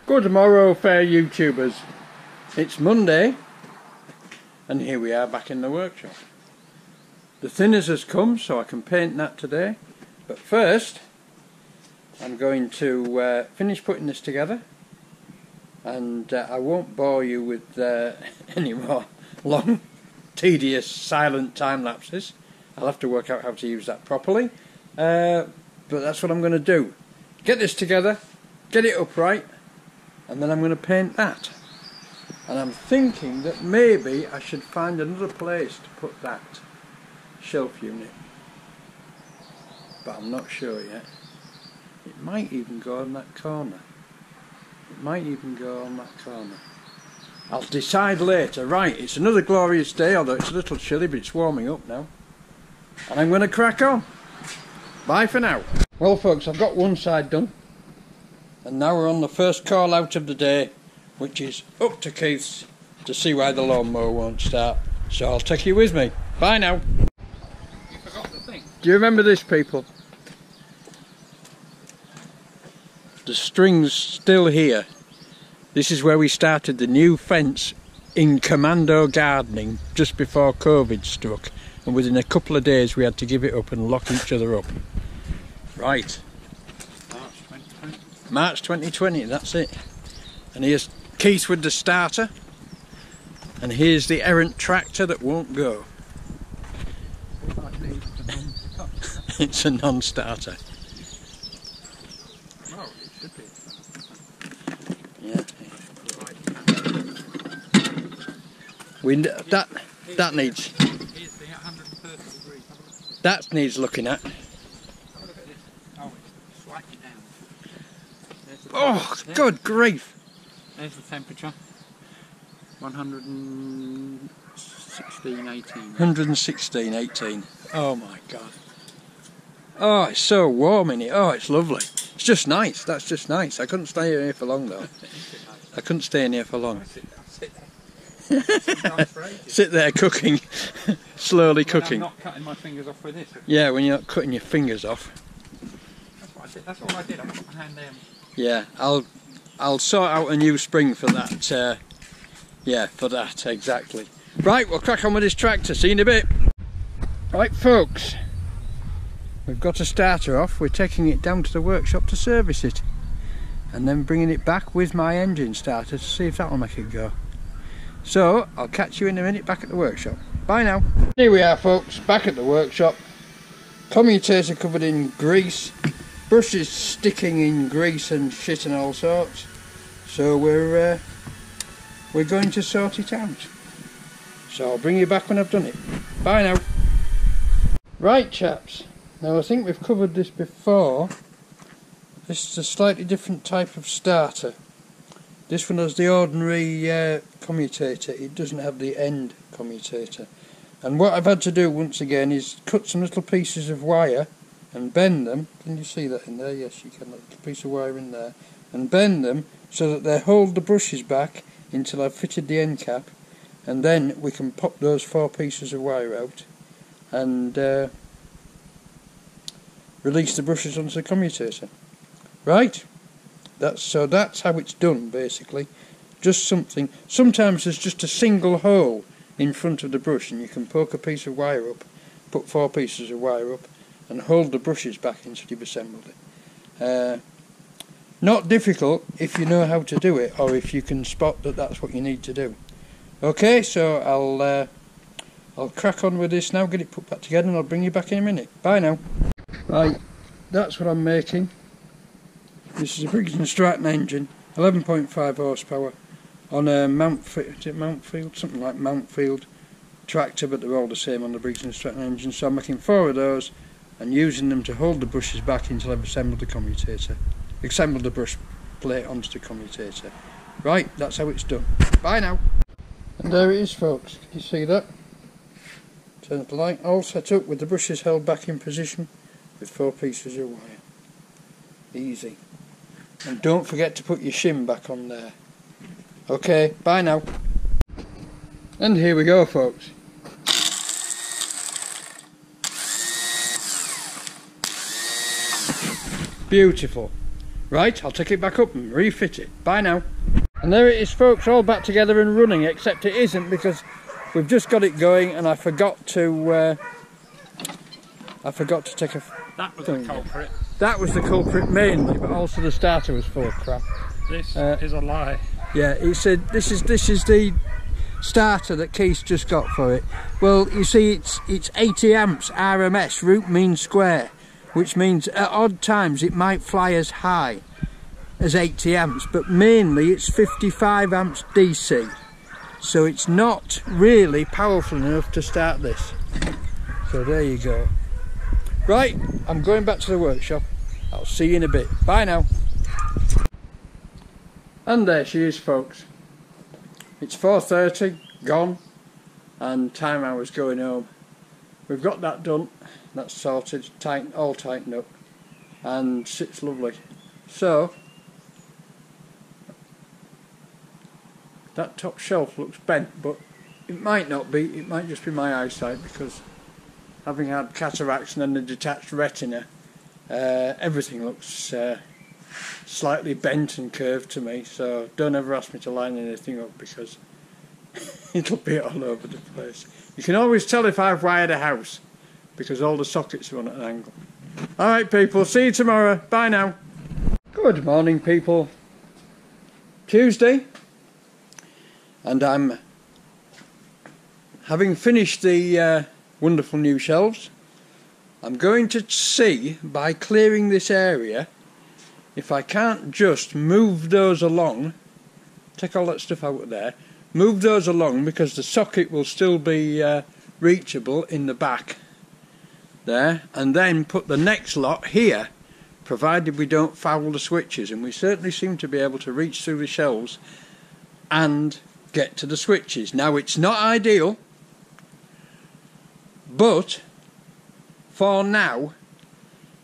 Good morrow, fair YouTubers. It's Monday, and here we are back in the workshop. The thinners has come, so I can paint that today. But first, I'm going to finish putting this together, and I won't bore you with any more long, tedious, silent time lapses. I'll have to work out how to use that properly. But that's what I'm going to do. Get this together, get it upright, and then I'm going to paint that. And I'm thinking that maybe I should find another place to put that shelf unit. But I'm not sure yet. It might even go on that corner. It might even go on that corner. I'll decide later. Right, it's another glorious day, although it's a little chilly, but it's warming up now. And I'm going to crack on. Bye for now. Well folks, I've got one side done. And now we're on the first call out of the day, which is up to Keith's to see why the lawnmower won't start. So I'll take you with me. Bye now. You forgot the thing. Do you remember this, people? The string's still here. This is where we started the new fence in commando gardening just before COVID struck. And within a couple of days we had to give it up and lock each other up. Right. March 2020, that's it. And here's Keith with the starter, and here's the errant tractor that won't go. It's a non-starter. Oh, it should be. Yeah. That needs. Here's the 130 degrees. That needs looking at. Have a look at this. Oh, it's slightly down. Oh, good grief! There's the temperature. 116, 18. 116, 18. Oh my god. Oh, it's so warm in here. Oh, it's lovely. It's just nice. That's just nice. I couldn't stay here for long though. I couldn't stay in here for long. Sit there cooking. Slowly cooking. I'm not cutting my fingers off with this. Yeah, when you're not cutting your fingers off. That's what I did. That's all I did. I put my hand down. Yeah, I'll sort out a new spring for that. Yeah, for that, exactly. Right, we'll crack on with this tractor. See you in a bit. Right, folks. We've got a starter off. We're taking it down to the workshop to service it. And then bringing it back with my engine starter to see if that'll make it go. So, I'll catch you in a minute back at the workshop. Bye now. Here we are, folks, back at the workshop. Commutator covered in grease. Brushes sticking in grease and shit and all sorts. So we're going to sort it out. So I'll bring you back when I've done it. Bye now. Right chaps, now I think we've covered this before. This is a slightly different type of starter. This one has the ordinary commutator. It doesn't have the end commutator. And what I've had to do once again is cut some little pieces of wire and bend them. Can you see that in there? Yes, you can. There's a piece of wire in there. And bend them so that they hold the brushes back until I've fitted the end cap. And then we can pop those 4 pieces of wire out and release the brushes onto the commutator. Right? That's how it's done, basically. Just something. Sometimes there's just a single hole in front of the brush and you can poke a piece of wire up, put 4 pieces of wire up, and hold the brushes back until you've assembled it. Not difficult if you know how to do it, or if you can spot that that's what you need to do. Okay, so I'll crack on with this now, get it put back together, and I'll bring you back in a minute. Bye now. Right, that's what I'm making. This is a Briggs and Stratton engine, 11.5 horsepower, on a Mountfield, is it Mountfield? Something like Mountfield tractor, but they're all the same on the Briggs and Stratton engine. So I'm making 4 of those and using them to hold the brushes back until I've assembled the commutator. Assembled the brush plate onto the commutator. Right, that's how it's done. Bye now. And there it is, folks. Can you see that? Turn up the light. All set up with the brushes held back in position with 4 pieces of wire. Easy. And don't forget to put your shim back on there. Okay, bye now. And here we go, folks. Beautiful. Right, I'll take it back up and refit it. Bye now. And there it is, folks, all back together and running, except it isn't because we've just got it going and I forgot to take a... That was the culprit. That was the culprit mainly, but also the starter was full of crap. This is a lie. Yeah, he said this is the starter that Keith's just got for it. Well, you see, it's 80 amps RMS, root mean square, which means at odd times it might fly as high as 80 amps, but mainly it's 55 amps DC. So it's not really powerful enough to start this. So there you go. Right, I'm going back to the workshop. I'll see you in a bit. Bye now. And there she is, folks. It's 4:30, gone, and time I was going home. We've got that done. That's sorted, all tightened up, and sits lovely. So that top shelf looks bent, but it might not be. It might just be my eyesight, because having had cataracts and then the detached retina, everything looks slightly bent and curved to me. So don't ever ask me to line anything up, because it'll be all over the place. You can always tell if I've wired a house, because all the sockets run at an angle. Alright people, see you tomorrow. Bye now. Good morning people. Tuesday, and I'm having finished the wonderful new shelves. I'm going to see, by clearing this area, if I can't just move those along, take all that stuff out of there, move those along, because the socket will still be reachable in the back there, and then put the next lot here, provided we don't foul the switches, and we certainly seem to be able to reach through the shelves and get to the switches. Now it's not ideal, but for now,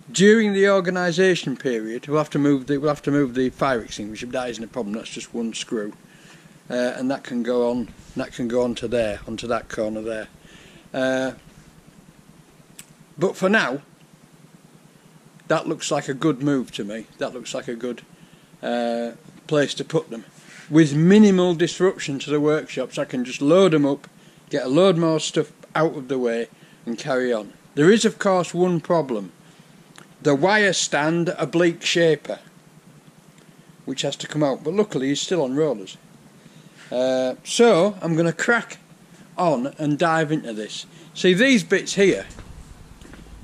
during the organisation period, we'll have to move the fire extinguisher. But that isn't a problem. That's just one screw, and that can go on. That can go onto there, onto that corner there. But for now, that looks like a good move to me. That looks like a good place to put them, with minimal disruption to the workshops. I can just load them up, get a load more stuff out of the way, and carry on. There is, of course, one problem. The wire stand oblique shaper, which has to come out, but luckily he's still on rollers. So I'm going to crack on and dive into this. See, these bits here,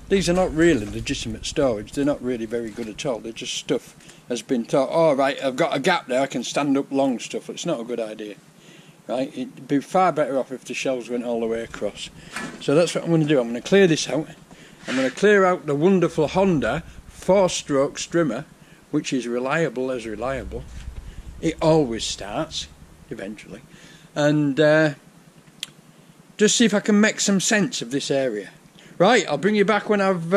these are not really legitimate storage. They're not really very good at all. They're just stuff has been thought, all right, I've got a gap there, I can stand up long stuff. It's not a good idea. Right? It'd be far better off if the shelves went all the way across. So that's what I'm going to do. I'm going to clear this out. I'm going to clear out the wonderful Honda 4-stroke strimmer, which is reliable as reliable. It always starts, eventually. And just see if I can make some sense of this area. Right, I'll bring you back when I've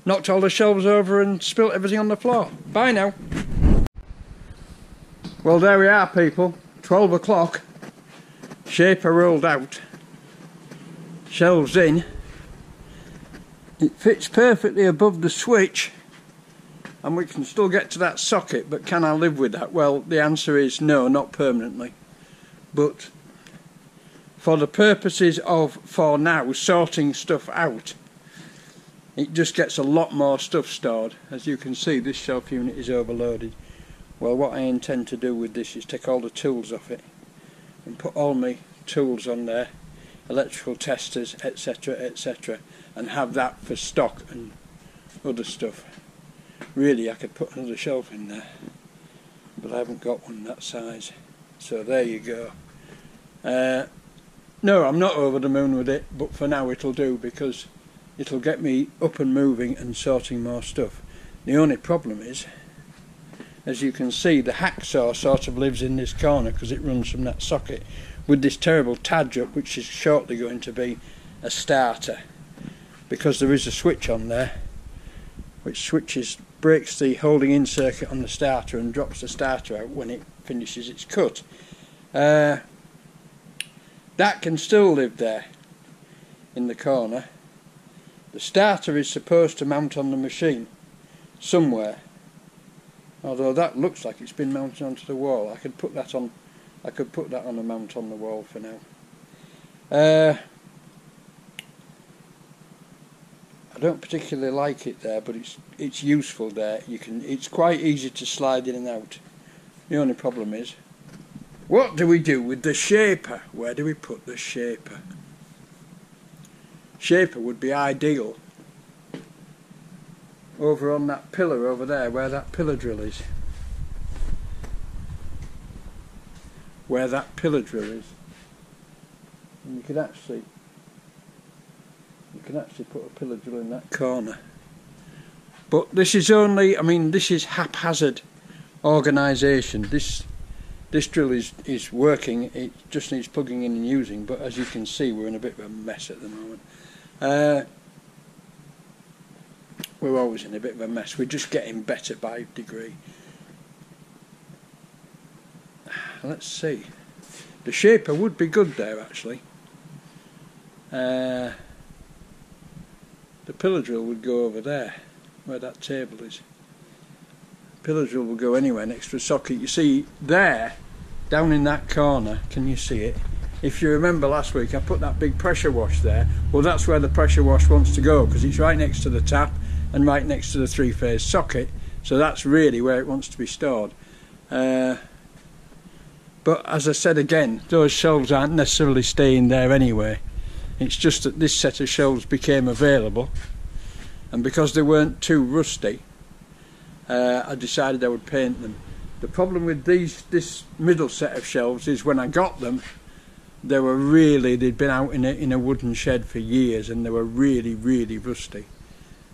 knocked all the shelves over and spilt everything on the floor. Bye now. Well, there we are, people. 12 o'clock. Shaper rolled out. Shelves in. It fits perfectly above the switch, and we can still get to that socket, but can I live with that? Well, the answer is no, not permanently. But for the purposes of, for now, sorting stuff out, it just gets a lot more stuff stored. As you can see, this shelf unit is overloaded. Well, what I intend to do with this is take all the tools off it and put all my tools on there, electrical testers, etc, etc, and have that for stock and other stuff. Really, I could put another shelf in there, but I haven't got one that size. So there you go. No, I'm not over the moon with it, but for now it'll do, because it'll get me up and moving and sorting more stuff. The only problem is, as you can see, the hacksaw sort of lives in this corner because it runs from that socket, with this terrible tadge up, which is shortly going to be a starter, because there is a switch on there which breaks the holding in circuit on the starter and drops the starter out when it finishes its cut. That can still live there in the corner. The starter is supposed to mount on the machine somewhere, Although that looks like it's been mounted onto the wall. I could put that on a mount on the wall for now. I don't particularly like it there, but it's useful there. It's quite easy to slide in and out. The only problem is, what do we do with the shaper? Where do we put the shaper? Shaper would be ideal over on that pillar over there, where that pillar drill is. Where that pillar drill is. And you can actually put a pillar drill in that corner. But this is only, I mean, this is haphazard organisation. This drill is working, it just needs plugging in and using, but as you can see we're in a bit of a mess at the moment. We're always in a bit of a mess. We're just getting better by degree. Let's see. The shaper would be good there actually. The pillar drill would go over there, where that table is. Pillar drill will go anywhere next to a socket. You see there, down in that corner, can you see it? If you remember last week I put that big pressure wash there. Well, that's where the pressure wash wants to go, because it's right next to the tap and right next to the three-phase socket, so that's really where it wants to be stored. But as I said again, those shelves aren't necessarily staying there anyway. It's just that this set of shelves became available, and because they weren't too rusty, I decided I would paint them. The problem with this middle set of shelves is when I got them, they'd been out in a wooden shed for years, and they were really rusty.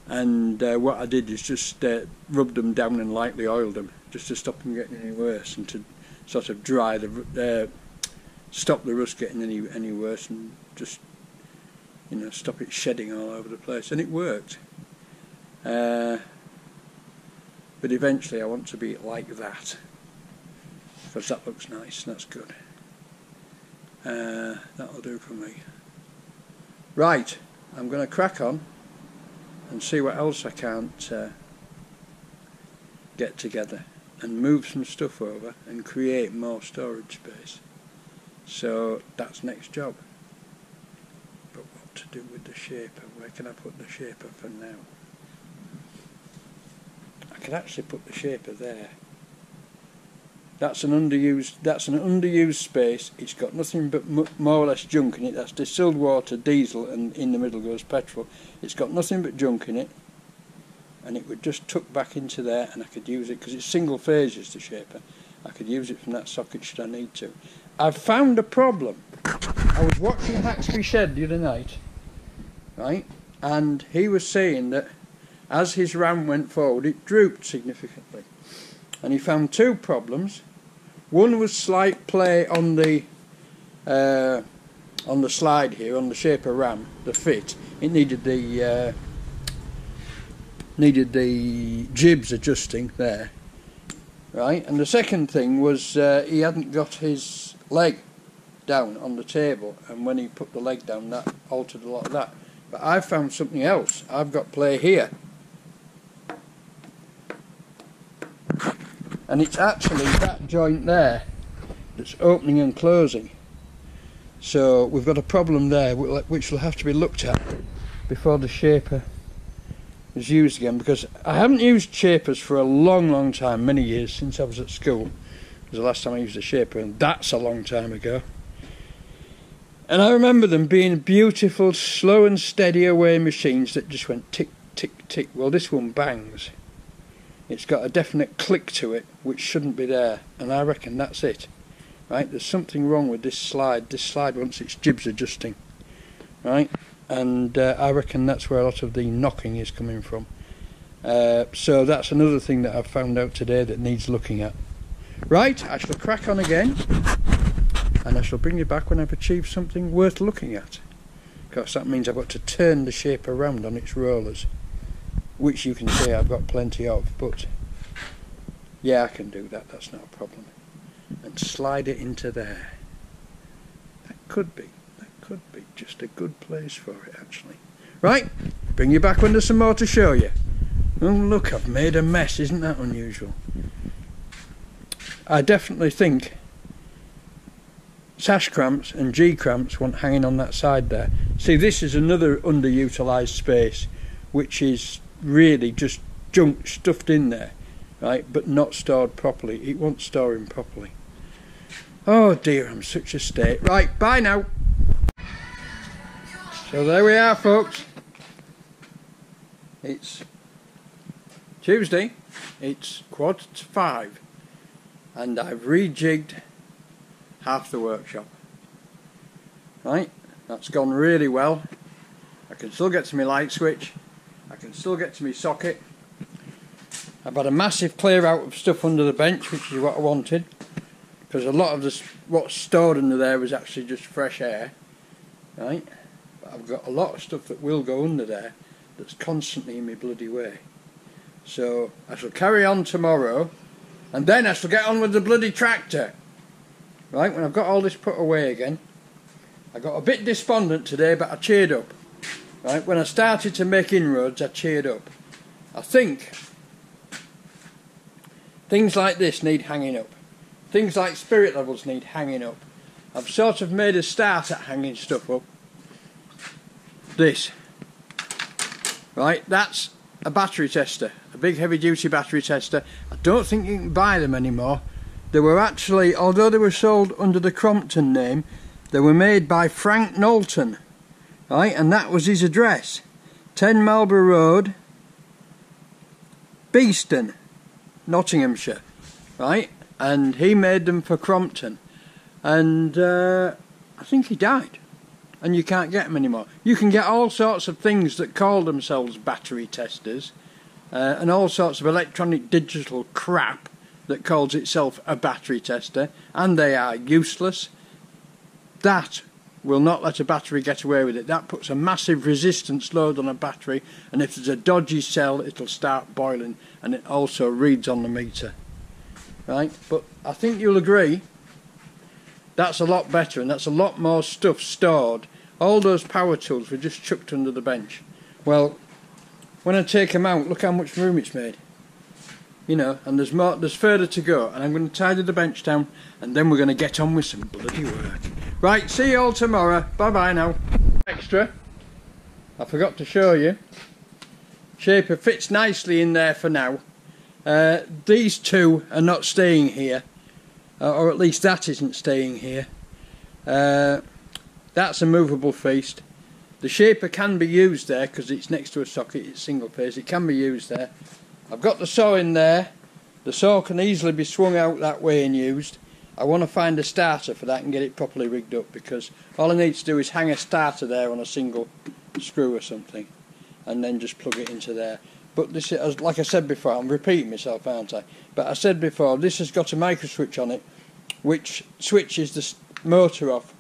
And what I did is just rubbed them down and lightly oiled them, just to stop them getting any worse, and to sort of stop the rust getting any worse, and just, you know, stop it shedding all over the place. And it worked. But eventually I want to be like that, because that looks nice. That's good. That'll do for me. Right, I'm going to crack on and see what else I can't get together, and move some stuff over and create more storage space. So that's next job. But what to do with the shaper? Where can I put the shaper for now? I could actually put the shaper there. That's an underused space. It's got nothing but more or less junk in it. That's distilled water, diesel, and in the middle goes petrol. It's got nothing but junk in it, and it would just tuck back into there, and I could use it because it's single phases, the shaper. I could use it from that socket should I need to. I've found a problem. I was watching Haxby Shed the other night, right, and he was saying that as his ram went forward it drooped significantly, and he found two problems. One was slight play on the slide here, on the shaper ram, the fit. It needed the jibs adjusting there, right? And the second thing was he hadn't got his leg down on the table, and when he put the leg down, that altered a lot of that. But I found something else. I've got play here, and it's actually that joint there that's opening and closing. So we've got a problem there which will have to be looked at before the shaper is used again, because I haven't used shapers for a long time, many years, since I was at school. It was the last time I used a shaper, and that's a long time ago. And I remember them being beautiful, slow and steady away machines that just went tick, tick, tick. Well, this one bangs. It's got a definite click to it which shouldn't be there, and I reckon that's it. Right, there's something wrong with this slide. This slide wants its jibs adjusting, right, and I reckon that's where a lot of the knocking is coming from. So that's another thing that I've found out today that needs looking at. Right, I shall crack on again, and I shall bring you back when I've achieved something worth looking at, because that means I've got to turn the shaper around on its rollers, which you can see I've got plenty of, but yeah, I can do that, that's not a problem. And slide it into there. That could be just a good place for it, actually. Right, bring you back when there's some more to show you. Oh look, I've made a mess, isn't that unusual? I definitely think sash cramps and G cramps want hanging on that side there. See, this is another underutilised space, which is really just junk stuffed in there, right, but not stored properly. It won't store in properly. Oh dear, I'm such a state. Right, bye now. So there we are, folks. It's Tuesday, it's 4:45, and I've rejigged half the workshop. Right, that's gone really well. I can still get to my light switch, I can still get to my socket. I've had a massive clear out of stuff under the bench, which is what I wanted, because a lot of this, what's stored under there was actually just fresh air. Right, but I've got a lot of stuff that will go under there that's constantly in my bloody way. So I shall carry on tomorrow, and then I shall get on with the bloody tractor. Right, when I've got all this put away again. I got a bit despondent today, but I cheered up. Right, when I started to make inroads, I cheered up. I think things like this need hanging up. Things like spirit levels need hanging up. I've sort of made a start at hanging stuff up. This. Right, that's a battery tester, a big heavy duty battery tester. I don't think you can buy them anymore. They were actually, although they were sold under the Crompton name, they were made by Frank Knowlton, right, and that was his address, 10 Marlborough Road, Beeston, Nottinghamshire, right, and he made them for Crompton, and I think he died. And you can't get them anymore. You can get all sorts of things that call themselves battery testers and all sorts of electronic digital crap that calls itself a battery tester, and they are useless. That will not let a battery get away with it. That puts a massive resistance load on a battery, and if there's a dodgy cell it'll start boiling, and it also reads on the meter. Right, but I think you'll agree that's a lot better, and that's a lot more stuff stored. All those power tools were just chucked under the bench. Well, when I take them out, look how much room it's made. You know, and there's more, there's further to go, and I'm going to tidy the bench down, and then we're going to get on with some bloody work. Right, see you all tomorrow. Bye bye now. Extra, I forgot to show you. Shaper fits nicely in there for now. These two are not staying here. Or at least that isn't staying here. That's a movable feast. The shaper can be used there because it's next to a socket, it's single phase, it can be used there. I've got the saw in there. The saw can easily be swung out that way and used. I want to find a starter for that and get it properly rigged up, because all I need to do is hang a starter there on a single screw or something and then just plug it into there. But this is, like I said before, I'm repeating myself, aren't I? But I said before, this has got a micro switch on it which switches the motor off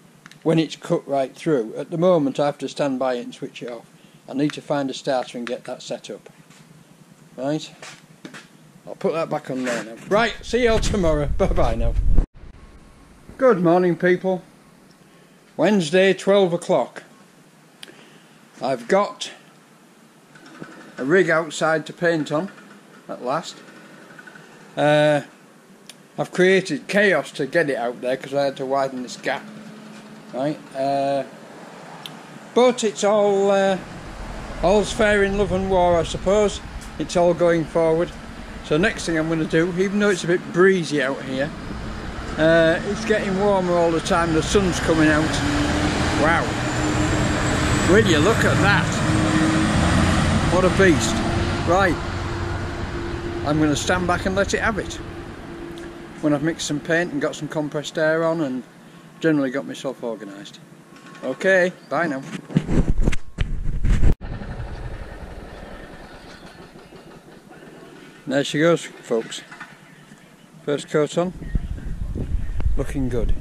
when it's cut right through. At the moment I have to stand by it and switch it off. I need to find a starter and get that set up. Right, I'll put that back on there now. Right, see you all tomorrow. Bye bye now. Good morning, people. Wednesday, 12 o'clock. I've got a rig outside to paint on at last. I've created chaos to get it out there because I had to widen this gap, right? But it's all's fair in love and war, I suppose. It's all going forward. So next thing I'm going to do, even though it's a bit breezy out here, it's getting warmer all the time. The sun's coming out. Wow! Will you look at that? What a beast! Right, I'm going to stand back and let it have it. When I've mixed some paint and got some compressed air on and generally got myself organised. Okay, bye now. There she goes, folks. First coat on, looking good.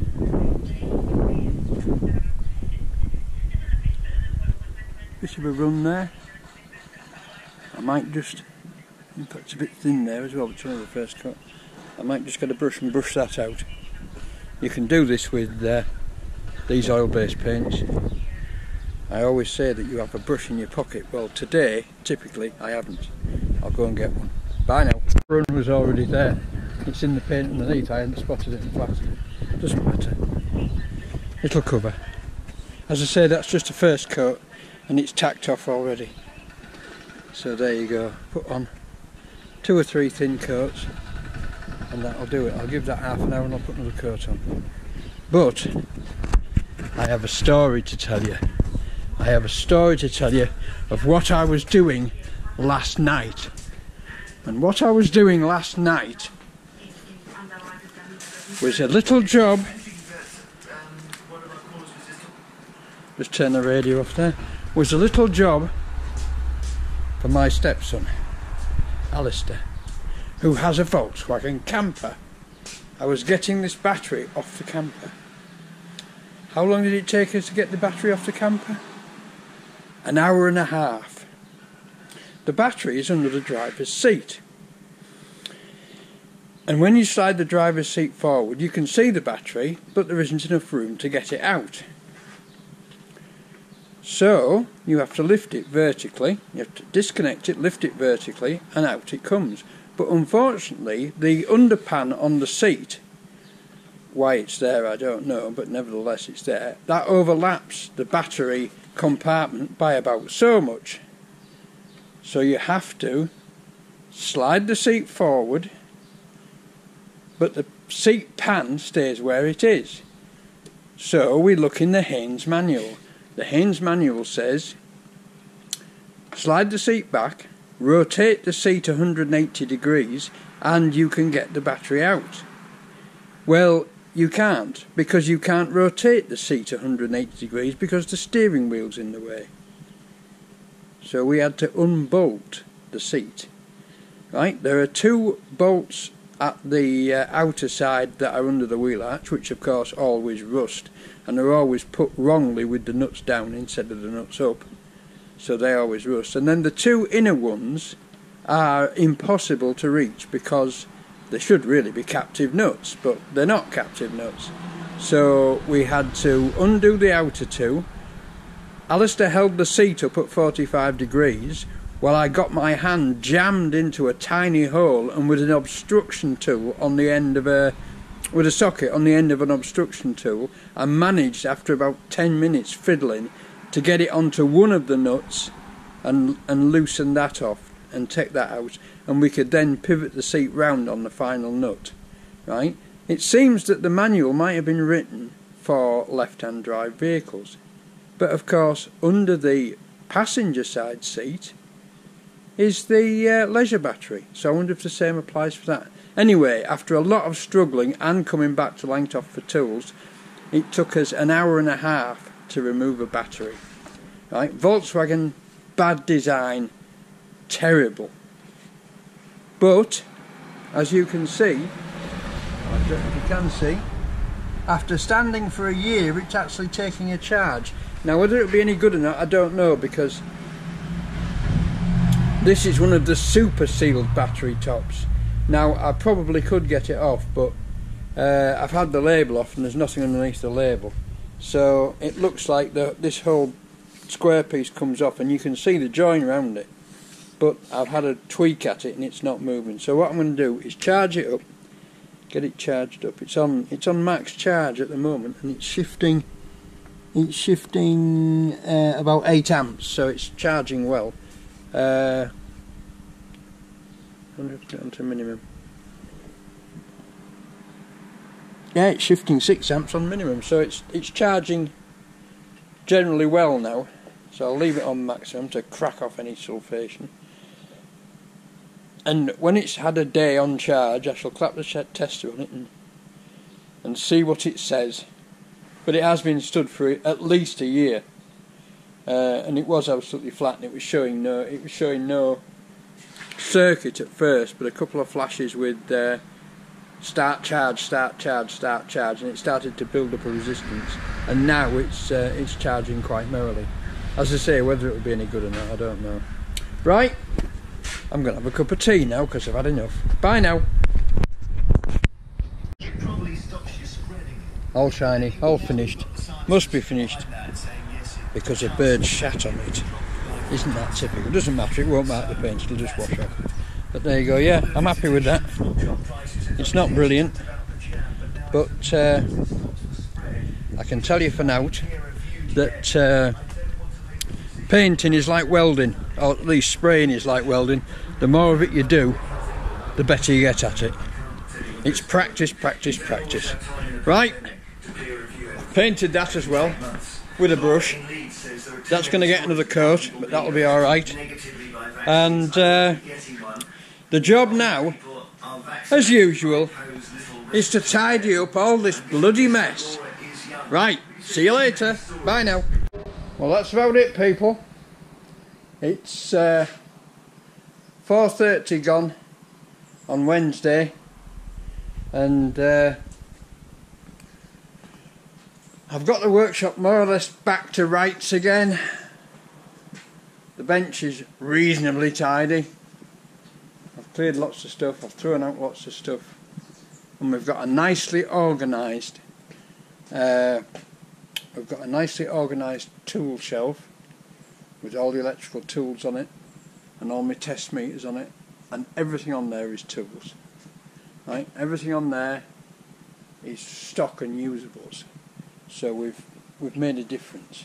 Bit of a run there. I might just, in fact it's a bit thin there as well, but it's only the first coat. I might just get a brush and brush that out. You can do this with these oil-based paints. I always say that you have a brush in your pocket. Well, today, typically, I haven't. I'll go and get one. Bye now. The run was already there. It's in the paint underneath. I hadn't spotted it in the flash. Doesn't matter. It'll cover. As I say, that's just the first coat and it's tacked off already. So there you go. Put on 2 or 3 thin coats and that'll do it. I'll give that half an hour and I'll put another coat on. But I have a story to tell you. I have a story to tell you of what I was doing last night. And what I was doing last night was a little job. Just turn the radio off there. Was a little job for my stepson, Alistair, who has a Volkswagen camper. I was getting this battery off the camper. How long did it take us to get the battery off the camper? An hour and a half. The battery is under the driver's seat. And when you slide the driver's seat forward, you can see the battery, but there isn't enough room to get it out. So you have to lift it vertically, you have to disconnect it, lift it vertically, and out it comes. But unfortunately, the underpan on the seat, why it's there I don't know, but nevertheless it's there, that overlaps the battery compartment by about so much. So you have to slide the seat forward, but the seat pan stays where it is. So we look in the Haynes manual. The Haynes manual says, slide the seat back, rotate the seat 180 degrees, and you can get the battery out. Well, you can't, because you can't rotate the seat 180 degrees because the steering wheel's in the way. So we had to unbolt the seat. Right, there are 2 bolts at the outer side that are under the wheel arch, which of course always rust, and are always put wrongly with the nuts down instead of the nuts up, so they always rust. And then the 2 inner ones are impossible to reach because they should really be captive nuts, but they're not captive nuts. So we had to undo the outer 2. Alistair held the seat up at 45 degrees while I got my hand jammed into a tiny hole, and with an obstruction tool on the end of with a socket on the end of an obstruction tool, I managed after about 10 minutes fiddling to get it onto one of the nuts and loosen that off and take that out, and we could then pivot the seat round on the final nut. Right? It seems that the manual might have been written for left-hand drive vehicles, but of course under the passenger side seat is the leisure battery, so I wonder if the same applies for that. Anyway, after a lot of struggling and coming back to Langtoft for tools, it took us an hour and a half to remove a battery. Right? Volkswagen, bad design, terrible. But, as you can see, I don't know if you can see, after standing for a year it's actually taking a charge. Now whether it'll be any good or not I don't know, because this is one of the super sealed battery tops. Now I probably could get it off, but I've had the label off and there's nothing underneath the label, so it looks like this whole square piece comes off and you can see the join around it, but I've had a tweak at it and it's not moving. So what I'm going to do is charge it up, get it charged up. It's on max charge at the moment and it's shifting about 8 amps, so it's charging well. I wonder if I put it onto minimum. Yeah, it's shifting 6 amps on minimum, so it's charging generally well now. So I'll leave it on maximum to crack off any sulfation. And when it's had a day on charge, I shall clap the tester on it and see what it says. But it has been stood for at least a year. And it was absolutely flat, and it was showing no circuit at first, but a couple of flashes with start charge, and it started to build up a resistance, and now it's charging quite merrily. As I say, whether it will be any good or not I don't know. Right, I'm going to have a cup of tea now because I've had enough. Bye now. All shiny, all finished. Must be finished because a bird shat on it. Isn't that typical? Doesn't matter, it won't mark the paint, it'll just wash off. But there you go, yeah, I'm happy with that. It's not brilliant, but I can tell you for now that painting is like welding, or at least spraying is like welding. The more of it you do, the better you get at it. It's practice, practice, practice. Right, I've painted that as well with a brush. That's going to get another coat, but that'll be alright. And the job now, as usual, is to tidy up all this bloody mess. Right, see you later. Bye now. Well, that's about it, people. It's 4:30 gone on Wednesday, and I've got the workshop more or less back to rights again. The bench is reasonably tidy. I've cleared lots of stuff, I've thrown out lots of stuff, and we've got a nicely organised tool shelf with all the electrical tools on it and all my test meters on it, and everything on there is tools. Right, everything on there is stock and usables. So we've made a difference,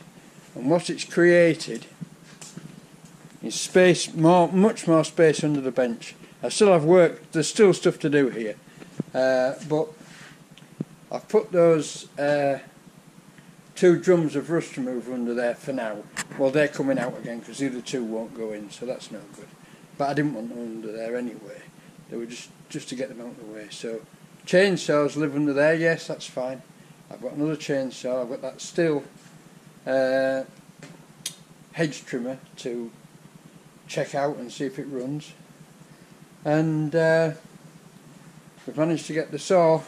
and what it's created is space, much more space under the bench. I still have work. There's still stuff to do here, but I've put those 2 drums of rust remover under there for now. Well, they're coming out again because the other 2 won't go in, so that's no good. But I didn't want them under there anyway. They were just to get them out of the way. So chainsaws live under there. Yes, that's fine. I've got another chainsaw. I've got that still hedge trimmer to check out and see if it runs. And we've managed to get the saw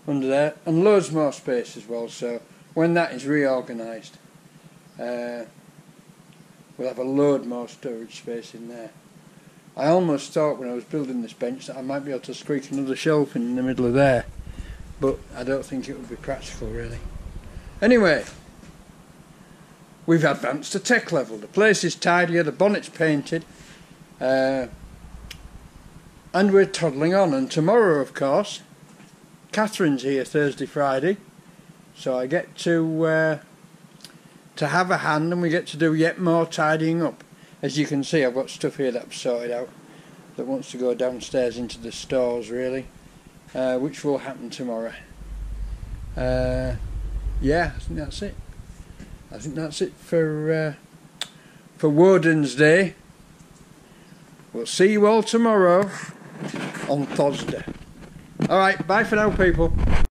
under there, and loads more space as well. So when that is reorganised, we'll have a load more storage space in there. I almost thought when I was building this bench that I might be able to squeak another shelf in the middle of there, but I don't think it would be practical really. Anyway, we've advanced to tech level. The place is tidier, the bonnet's painted, and we're toddling on. And tomorrow, of course, Catherine's here Thursday, Friday, so I get to have a hand, and we get to do yet more tidying up. As you can see, I've got stuff here that I've sorted out that wants to go downstairs into the stores really, which will happen tomorrow. Yeah, I think that's it. I think that's it for Woden's Day. We'll see you all tomorrow on Thursday. Alright, bye for now, people.